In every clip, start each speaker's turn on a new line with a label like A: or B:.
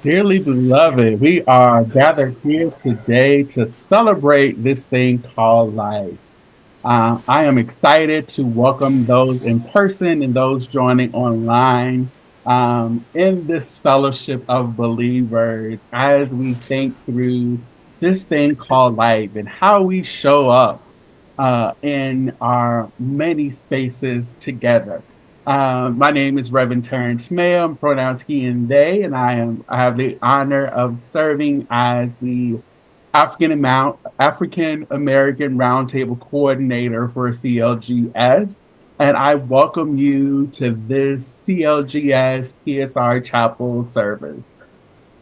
A: Dearly beloved, we are gathered here today to celebrate this thing called life. I am excited to welcome those in person and those joining online in this fellowship of believers as we think through this thing called life and how we show up in our many spaces together. My name is Reverend Terrence Mayo. I'm pronouns he and they, and I have the honor of serving as the African American Roundtable Coordinator for CLGS. And I welcome you to this CLGS PSR Chapel service.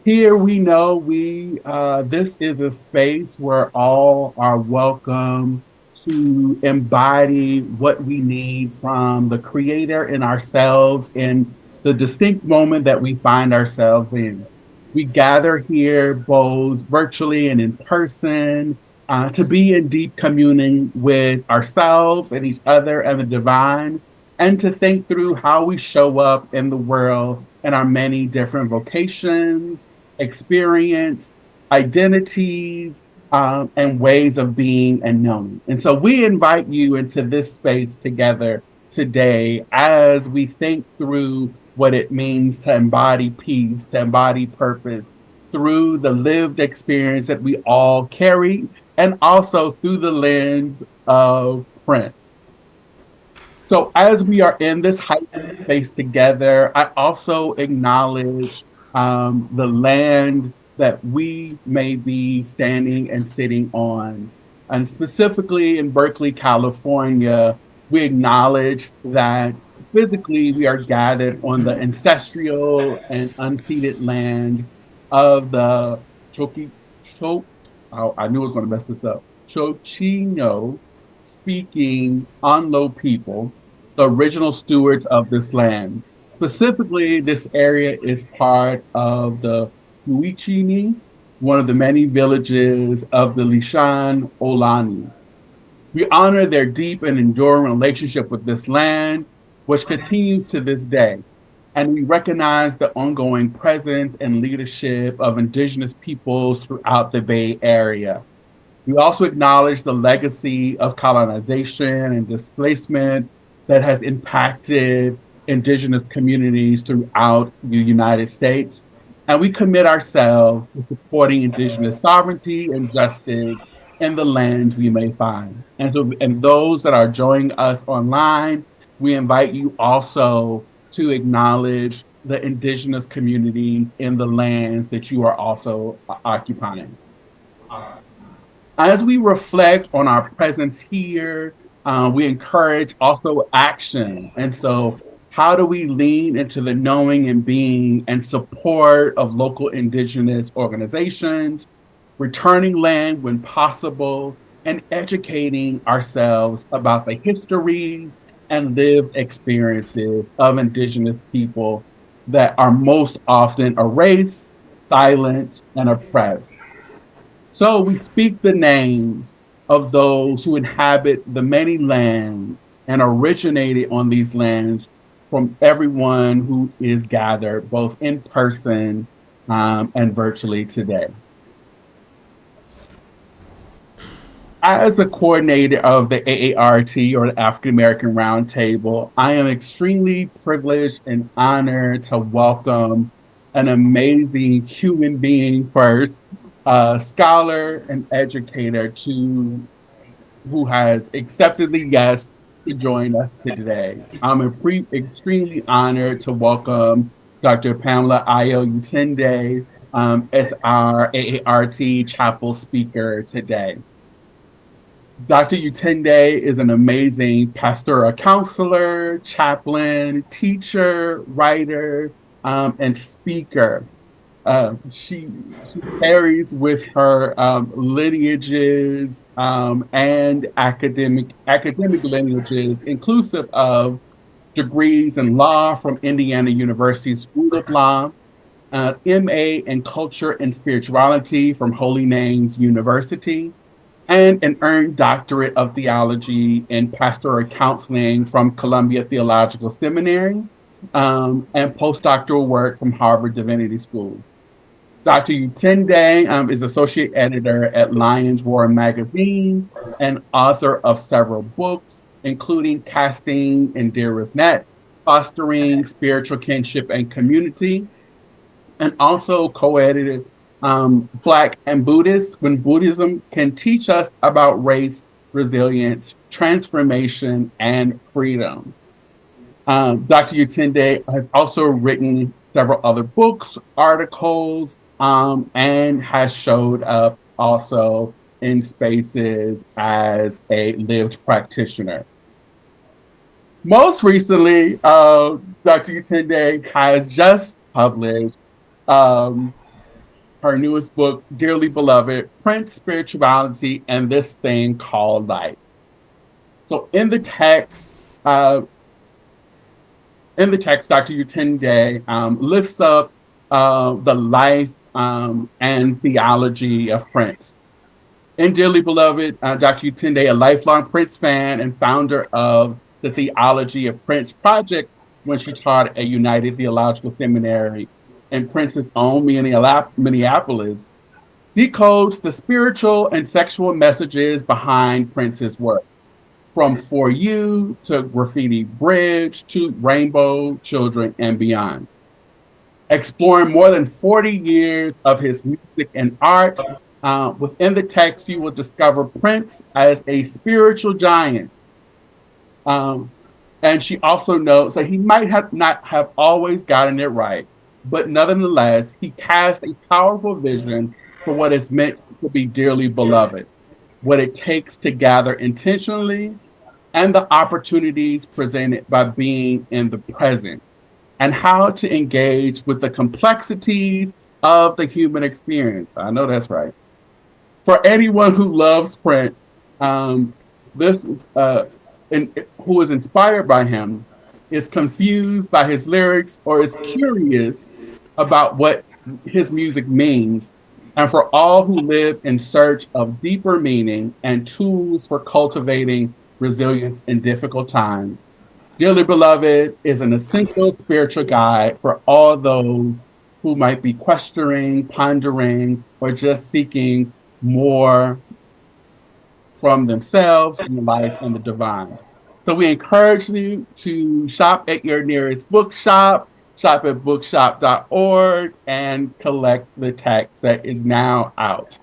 A: Here we know we this is a space where all are welcome to embody what we need from the creator in ourselves in the distinct moment that we find ourselves in. We gather here both virtually and in person to be in deep communing with ourselves and each other and the divine, and to think through how we show up in the world in our many different vocations, experience, identities, and ways of being and knowing. And so we invite you into this space together today as we think through what it means to embody peace, to embody purpose through the lived experience that we all carry, and also through the lens of Prince. So as we are in this heightened space together, I also acknowledge the land that we may be standing and sitting on. And specifically in Berkeley, California, we acknowledge that physically we are gathered on the ancestral and unceded land of the Choki, Cho, oh, I knew I was going to mess this up, Chochino speaking Onlo people, the original stewards of this land. Specifically, this area is part of the Huichini, one of the many villages of the Lishan Olani. We honor their deep and enduring relationship with this land, which continues to this day. And we recognize the ongoing presence and leadership of indigenous peoples throughout the Bay Area. We also acknowledge the legacy of colonization and displacement that has impacted indigenous communities throughout the United States. And we commit ourselves to supporting indigenous sovereignty and justice in the lands we may find. And those that are joining us online, we invite you also to acknowledge the indigenous community in the lands that you are also occupying. As we reflect on our presence here, we encourage also action. And so, how do we lean into the knowing and being and support of local indigenous organizations, returning land when possible, and educating ourselves about the histories and lived experiences of indigenous people that are most often erased, silenced, and oppressed? So we speak the names of those who inhabit the many lands and originated on these lands from everyone who is gathered, both in person and virtually today. As the coordinator of the AART, or the African American Roundtable, I am extremely privileged and honored to welcome an amazing human being first, scholar and educator to who has accepted the yes to join us today. I'm extremely honored to welcome Dr. Pamela Ayo Utende as our AART chapel speaker today. Dr. Utende is an amazing pastoral counselor, chaplain, teacher, writer, and speaker. She carries with her lineages and academic lineages, inclusive of degrees in law from Indiana University School of Law, MA in culture and spirituality from Holy Names University, and an earned doctorate of theology in pastoral counseling from Columbia Theological Seminary, and postdoctoral work from Harvard Divinity School. Dr. Utende is associate editor at Lions Roar magazine and author of several books, including Casting in Dearest Net, Fostering Spiritual Kinship and Community, and also co-edited Black and Buddhist, when Buddhism can teach us about race, resilience, transformation, and freedom. Dr. Utende has also written several other books, articles, and has showed up also in spaces as a lived practitioner. Most recently, Dr. Utende has just published um, her newest book, Dearly Beloved, Print Spirituality and This Thing Called Life. So uh, in the text, Dr. Utende lifts up the life and theology of Prince. In Dearly Beloved, Dr. Utende, a lifelong Prince fan and founder of the Theology of Prince Project, when she taught at United Theological Seminary in Prince's own Minneapolis, decodes the spiritual and sexual messages behind Prince's work, from For You to Graffiti Bridge to Rainbow Children and beyond. Exploring more than 40 years of his music and art, within the text, you will discover Prince as a spiritual giant. Um, and she also notes that he might have not have always gotten it right, but nonetheless, he cast a powerful vision for what is meant to be dearly beloved, what it takes to gather intentionally, and the opportunities presented by being in the present, and how to engage with the complexities of the human experience. I know that's right. For anyone who loves Prince, this and who is inspired by him, is confused by his lyrics, or is curious about what his music means, and for all who live in search of deeper meaning and tools for cultivating resilience in difficult times. Dearly Beloved is an essential spiritual guide for all those who might be questioning, pondering, or just seeking more from themselves, from life, and the divine. So we encourage you to shop at your nearest bookshop, shop at bookshop.org, and collect the text that is now out.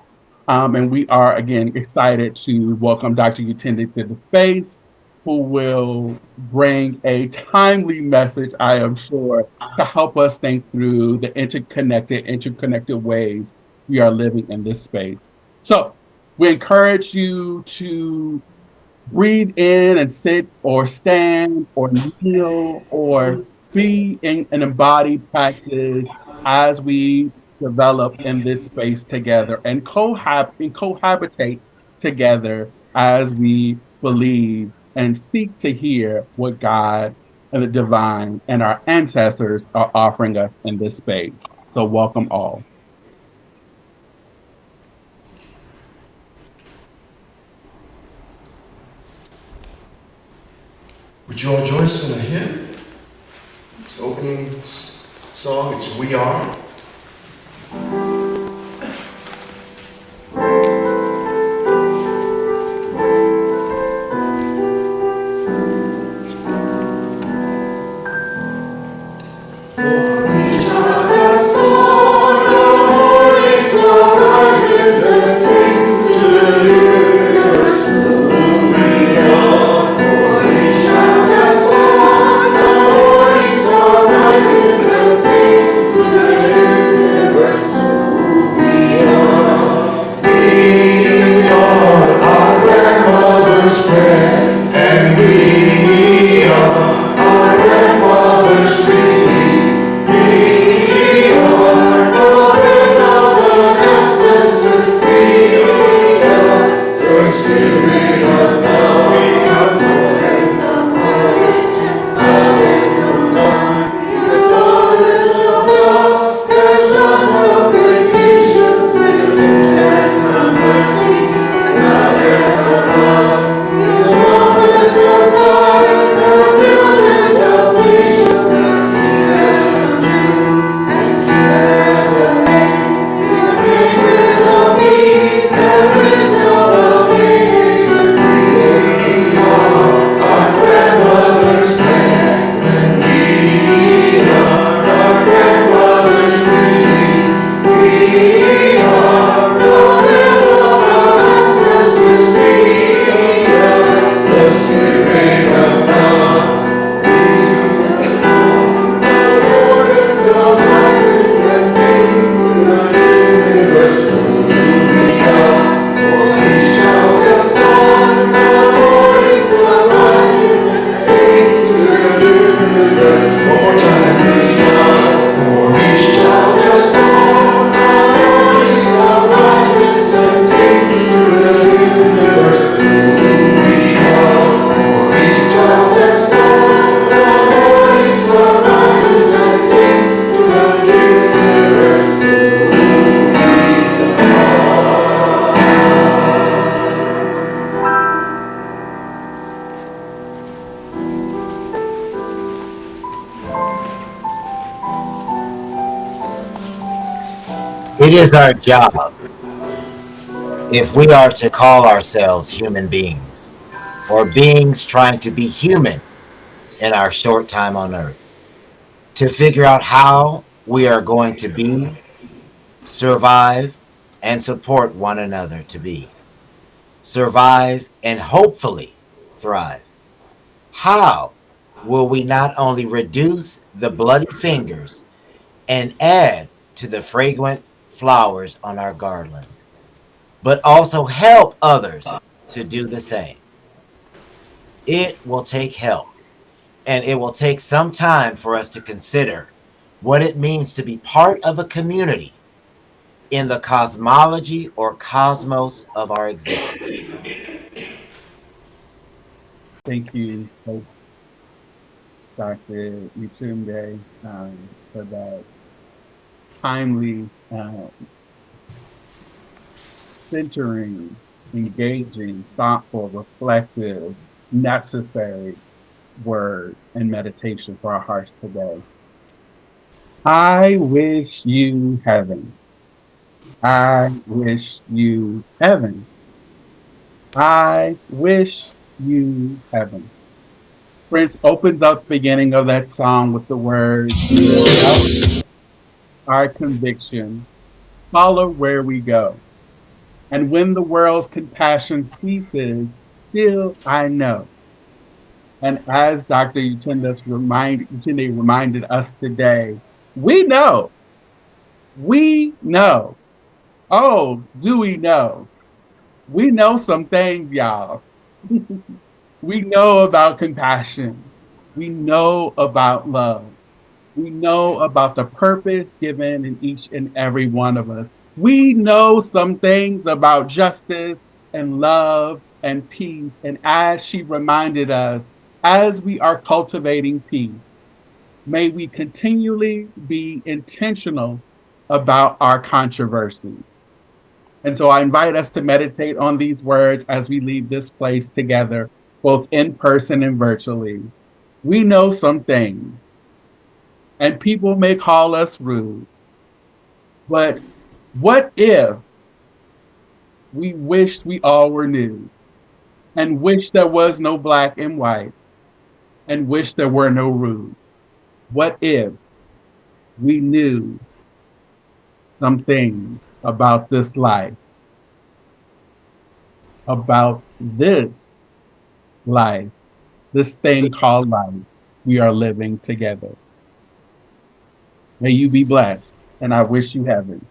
A: And we are, again, excited to welcome Dr. Utende to the space, who will bring a timely message, I am sure, to help us think through the interconnected ways we are living in this space. So we encourage you to breathe in and sit or stand or kneel or be in an embodied practice as we develop in this space together and cohabitate together as we believe and seek to hear what God and the divine and our ancestors are offering us in this space. So welcome all.
B: Would you all join us in a hymn? It's the opening song. It's We Are.
C: Today It is our job, if we are to call ourselves human beings, or beings trying to be human in our short time on earth, to figure out how we are going to be, survive, and support one another to be, survive, and hopefully thrive. How will we not only reduce the bloody fingers and add to the fragrant flowers on our garlands, but also help others to do the same? It will take help, and it will take some time for us to consider what it means to be part of a community in the cosmology or cosmos of our existence.
A: Thank you, Dr. Mutumbe, for that timely, centering, engaging, thoughtful, reflective, necessary word and meditation for our hearts today. I wish you heaven. I wish you heaven. I wish you heaven. Prince opens up the beginning of that song with the words, without our conviction, follow where we go. And when the world's compassion ceases, still I know. And as Dr. Utunde reminded us today, we know, we know. Oh, do we know? We know some things, y'all. We know about compassion. We know about love. We know about the purpose given in each and every one of us. We know some things about justice and love and peace. And as she reminded us, as we are cultivating peace, may we continually be intentional about our controversy. And so I invite us to meditate on these words as we leave this place together, both in person and virtually. We know some things, and people may call us rude, but what if we wished we all were new and wish there was no black and white and wish there were no rude? What if we knew some things about this life, about this life, this thing called life we are living together? May you be blessed, and I wish you heaven.